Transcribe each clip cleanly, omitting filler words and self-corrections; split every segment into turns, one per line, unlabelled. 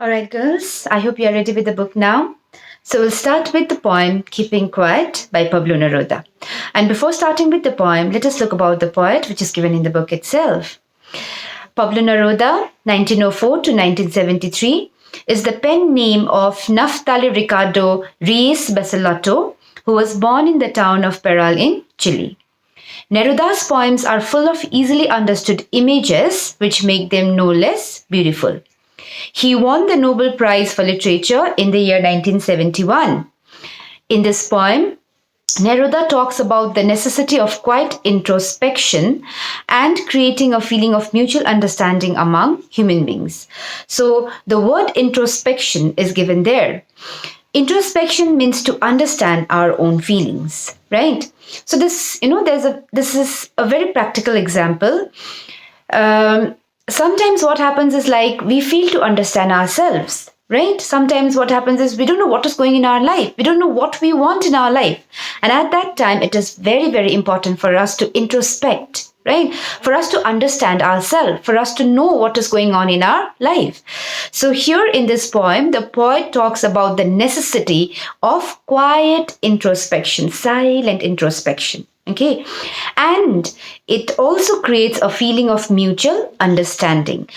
All right, girls, I hope you are ready with the book now. So we'll start with the poem Keeping Quiet by Pablo Neruda. And before starting with the poem, let us look about the poet which is given in the book itself. Pablo Neruda, 1904 to 1973, is the pen name of Naftali Ricardo Reyes Basilotto, who was born in the town of Peral in Chile. Neruda's poems are full of easily understood images which make them no less beautiful. He won the Nobel Prize for Literature in the year 1971. In this poem, Neruda talks about the necessity of quiet introspection and creating a feeling of mutual understanding among human beings. So the word introspection is given there. Introspection means to understand our own feelings, right? So this is a very practical example. Sometimes what happens is like we fail to understand ourselves, right? Sometimes what happens is we don't know what is going in our life. We don't know what we want in our life. And at that time, it is very, very important for us to introspect, right? For us to understand ourselves, for us to know what is going on in our life. So here in this poem, the poet talks about the necessity of quiet introspection, silent introspection. Okay. And it also creates a feeling of mutual understanding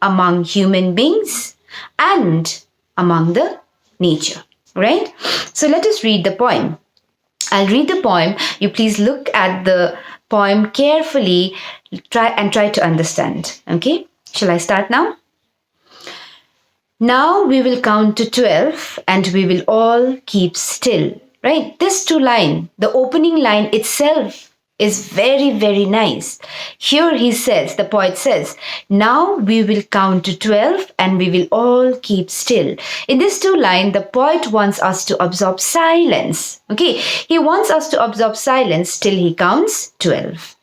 among human beings and among the nature, right? So let us read the poem. I'll read the poem. You please look at the poem carefully, try to understand. Okay. Shall I start now? Now we will count to 12 and we will all keep still. Right? This two line, the opening line itself is very, very nice. Here he says, the poet says, now we will count to 12 and we will all keep still. In this two line, the poet wants us to absorb silence. Okay. He wants us to absorb silence till he counts 12.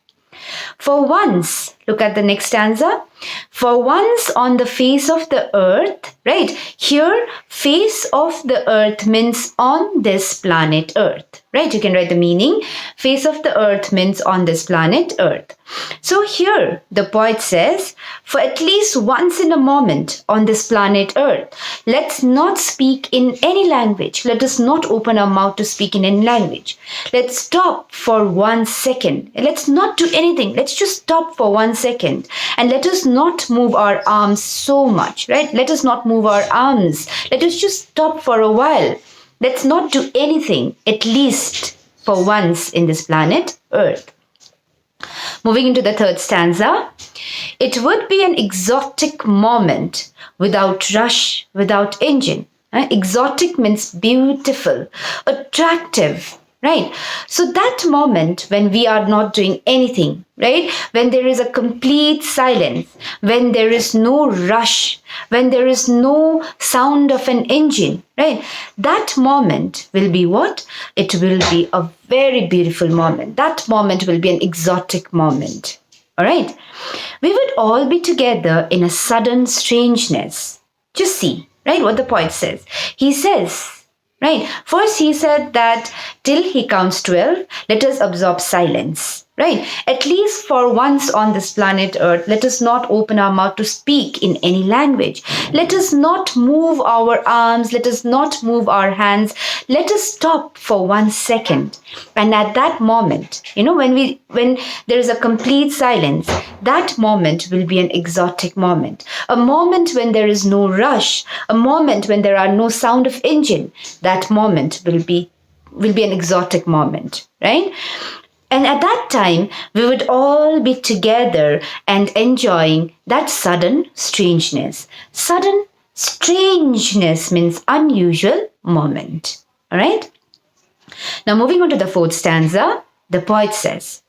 For once, look at the next stanza. For once on the face of the earth, right? Here, face of the earth means on this planet earth, right? You can write the meaning. Face of the earth means on this planet earth. So here, the poet says, for at least once in a moment on this planet earth, let's not speak in any language. Let us not open our mouth to speak in any language. Let's stop for 1 second. Let's not do anything. Let's just stop for 1 second. And let us not move our arms so much, right? Let us not move our arms. Let us just stop for a while. Let's not do anything, at least for once in this planet Earth. Moving into the third stanza. It would be an exotic moment without rush, without engine. Exotic means beautiful, attractive. Right. So that moment when we are not doing anything, right? When there is a complete silence, when there is no rush, when there is no sound of an engine, right? That moment will be what? It will be a very beautiful moment. That moment will be an exotic moment. All right. We would all be together in a sudden strangeness. Just see, right? What the poet says. He says, right. First, he said that till he counts 12, let us absorb silence. Right. At least for once on this planet Earth, let us not open our mouth to speak in any language. Let us not move our arms. Let us not move our hands. Let us stop for 1 second. And at that moment, when there is a complete silence, that moment will be an exotic moment. A moment when there is no rush. A moment when there are no sound of engine. That moment will be an exotic moment, right? And at that time, we would all be together and enjoying that sudden strangeness. Sudden strangeness means unusual moment. All right? Now, moving on to the fourth stanza, the poet says,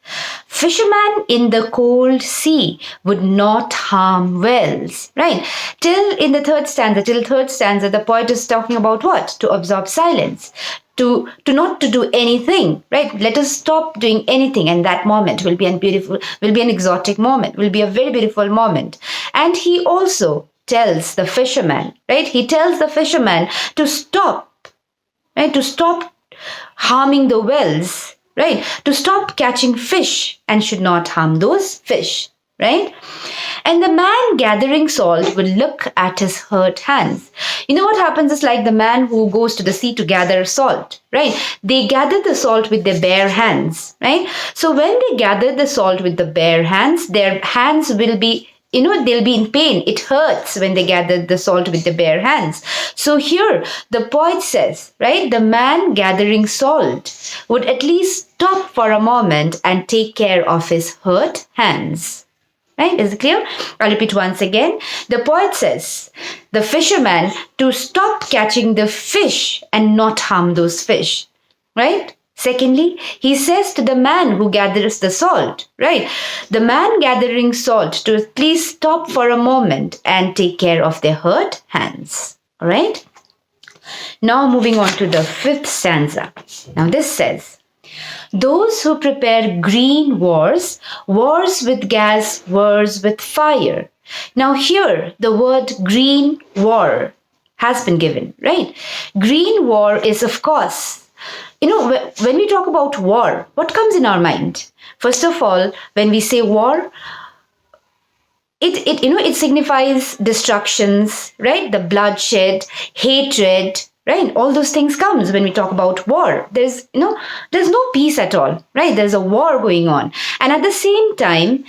fisherman in the cold sea would not harm whales. Right? Till third stanza, the poet is talking about what? To absorb silence. To not to do anything, right? Let us stop doing anything, and that moment will be an exotic moment, will be a very beautiful moment. And he also tells the fisherman, right? He tells the fisherman to stop, right? To stop harming the whales, right? To stop catching fish and should not harm those fish. right? And the man gathering salt will look at his hurt hands. You know what happens is like the man who goes to the sea to gather salt, right? They gather the salt with their bare hands, right? So when they gather the salt with the bare hands, their hands will be, they'll be in pain. It hurts when they gather the salt with the bare hands. So here the poet says, right, the man gathering salt would at least stop for a moment and take care of his hurt hands. Right? Is it clear? I'll repeat once again. The poet says, the fisherman to stop catching the fish and not harm those fish. Right? Secondly, he says to the man who gathers the salt, right? The man gathering salt to please stop for a moment and take care of their hurt hands. All right? Now moving on to the 5th stanza. Now this says, those who prepare green wars, wars with gas, wars with fire. Now here the word green war has been given, right? Green war is, of course, when we talk about war, what comes in our mind? First of all, when we say war, it signifies destructions, right? The bloodshed, hatred, right? All those things comes when we talk about war. There's no peace at all, right? There's a war going on. And at the same time,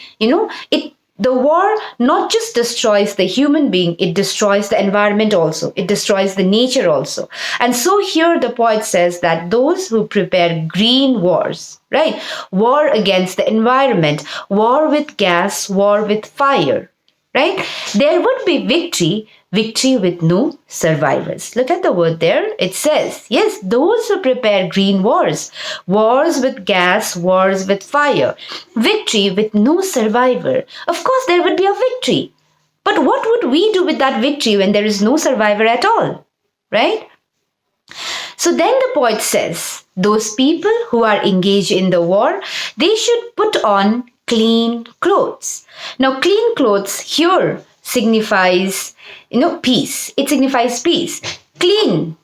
the war not just destroys the human being, it destroys the environment also. It destroys the nature also. And so here the poet says that those who prepare green wars, right? War against the environment, war with gas, war with fire, right? There would be victory with no survivors. Look at the word there. It says, yes, those who prepare green wars, wars with gas, wars with fire, victory with no survivor. Of course, there would be a victory. But what would we do with that victory when there is no survivor at all? Right? So then the poet says, those people who are engaged in the war, they should put on clean clothes. Now, clean clothes here signifies, peace. It signifies peace. Clean.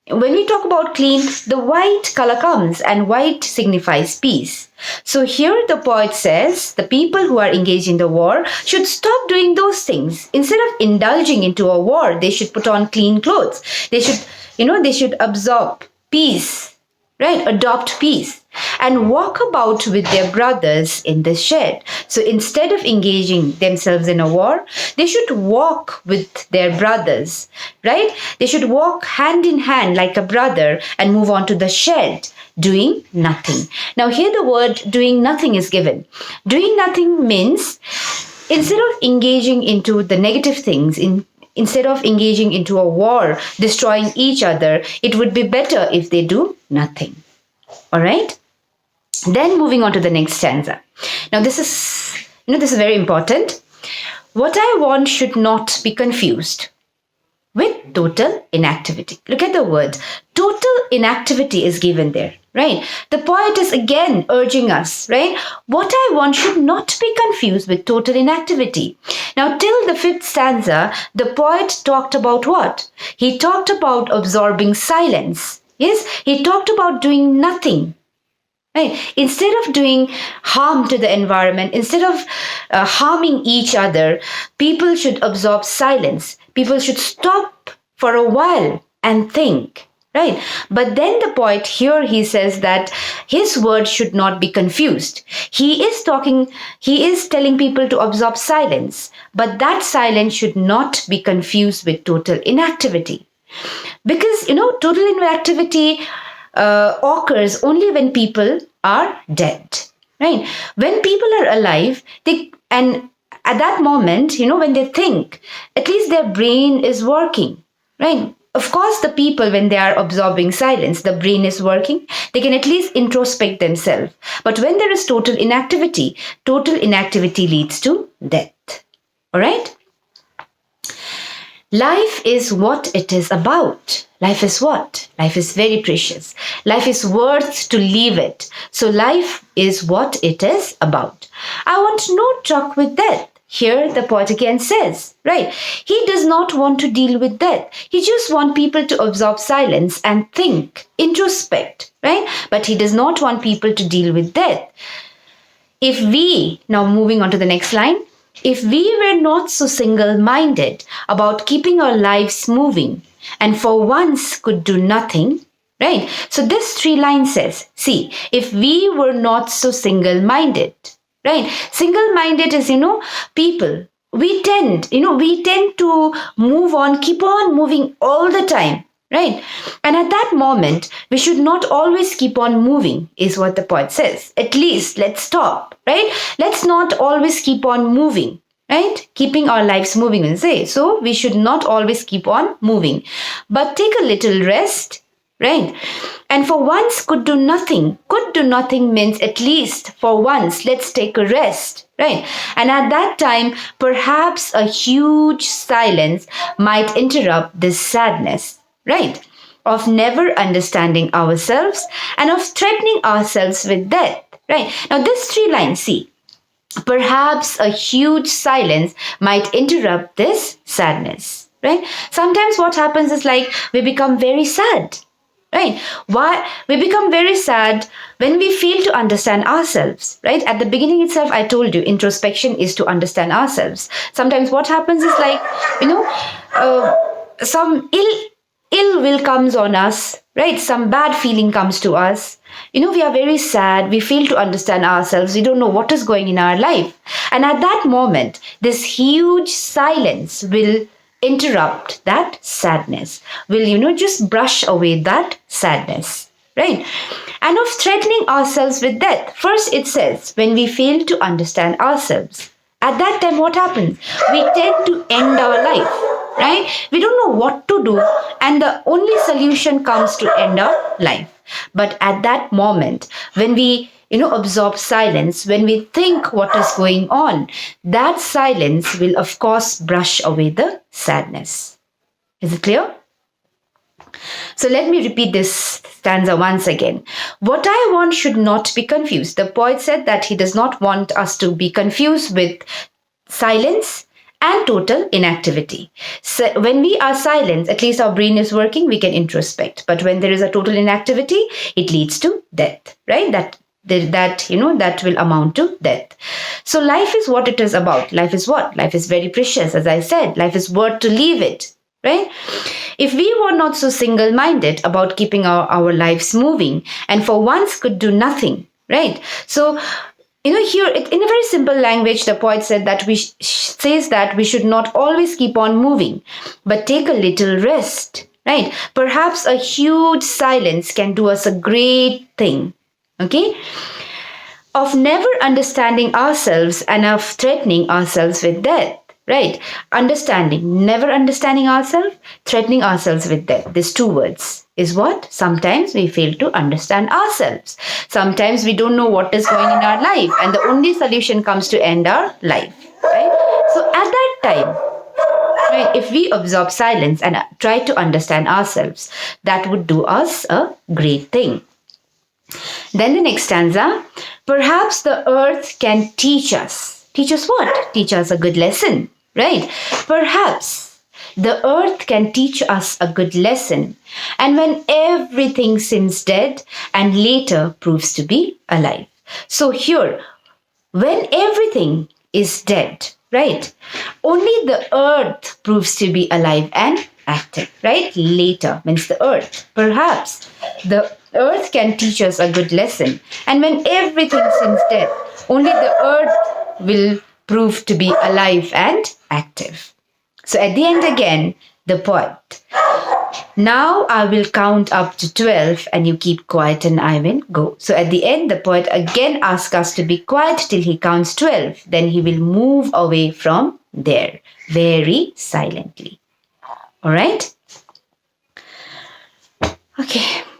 When we talk about clean, the white color comes and white signifies peace. So here the poet says the people who are engaged in the war should stop doing those things. Instead of indulging into a war, they should put on clean clothes. They should absorb peace, right? Adopt peace and walk about with their brothers in the shed. So instead of engaging themselves in a war, they should walk with their brothers, right? They should walk hand in hand like a brother and move on to the shed, doing nothing. Now here the word doing nothing is given. Doing nothing means instead of engaging into the negative things, instead of engaging into a war, destroying each other, it would be better if they do nothing. All right? Then moving on to the next stanza. Now this is very important. What I want should not be confused with total inactivity. Look at the word. Total inactivity is given there, right? The poet is again urging us, right? What I want should not be confused with total inactivity. Now, till the 5th stanza, the poet talked about what? He talked about absorbing silence. Yes, he talked about doing nothing. Right? Instead of doing harm to the environment, instead of harming each other, people should absorb silence. People should stop for a while and think. Right? But then the poet here, he says that his words should not be confused. He is telling people to absorb silence, but that silence should not be confused with total inactivity. Because, total inactivity occurs only when people are dead, right? When people are alive, and at that moment, when they think, at least their brain is working, right? Of course, the people, when they are absorbing silence, the brain is working. They can at least introspect themselves. But when there is total inactivity leads to death. All right? Life is what it is about. Life is what? Life is very precious. Life is worth to live it. So life is what it is about. I want no truck with death. Here the poet again says, right? He does not want to deal with death. He just wants people to absorb silence and think, introspect, right? But he does not want people to deal with death. Now moving on to the next line, if we were not so single-minded about keeping our lives moving and for once could do nothing, right? So this 3 line says, see, if we were not so single-minded, right? Single-minded is, people. We tend to move on, keep on moving all the time, right? And at that moment, we should not always keep on moving, is what the poet says. At least let's stop, right? Let's not always keep on moving, right? Keeping our lives moving, and say. So we should not always keep on moving, but take a little rest, right? And for once could do nothing. Could do nothing means at least for once, let's take a rest, right? And at that time, perhaps a huge silence might interrupt this sadness, right? Of never understanding ourselves and of threatening ourselves with death, right? Now, this 3 lines, see, perhaps a huge silence might interrupt this sadness, right? Sometimes what happens is like we become very sad, right? Why we become very sad when we fail to understand ourselves, right? At the beginning itself, I told you introspection is to understand ourselves. Sometimes what happens is like, some ill will comes on us, right? Some bad feeling comes to us. We are very sad. We fail to understand ourselves. We don't know what is going in our life. And at that moment, this huge silence will interrupt that sadness, will, just brush away that sadness, right? And of threatening ourselves with death. First, it says, when we fail to understand ourselves, at that time, what happens? We tend to end our life, right? We don't know what to do, and the only solution comes to end our life. But at that moment, when we absorb silence, when we think what is going on, that silence will, of course, brush away the sadness. Is it clear? So let me repeat this stanza once again. What I want should not be confused. The poet said that he does not want us to be confused with silence and total inactivity. So when we are silent, at least our brain is working, we can introspect. But when there is a total inactivity, it leads to death, right? That will amount to death. So life is what it is about. Life is what? Life is very precious, as I said. Life is worth to live it, right? If we were not so single-minded about keeping our lives moving and for once could do nothing, right? So, here in a very simple language, the poet said that says that we should not always keep on moving, but take a little rest, right? Perhaps a huge silence can do us a great thing, okay? Of never understanding ourselves and of threatening ourselves with death, right? Never understanding ourselves, threatening ourselves with death. These 2 words is what? Sometimes we fail to understand ourselves. Sometimes we don't know what is going in our life, and the only solution comes to end our life, right? So at that time, right, if we absorb silence and try to understand ourselves, that would do us a great thing. Then the next stanza, perhaps the earth can teach us. Teach us what? Teach us a good lesson, right? Perhaps the earth can teach us a good lesson. And when everything seems dead and later proves to be alive. So here, when everything is dead, right? Only the earth proves to be alive and active, right? Later means the earth. Perhaps the earth can teach us a good lesson. And when everything seems dead, only the earth will prove to be alive and active. So at the end again, the poet. Now I will count up to 12 and you keep quiet and I will go. So at the end, the poet again asks us to be quiet till he counts 12. Then he will move away from there very silently. All right? Okay.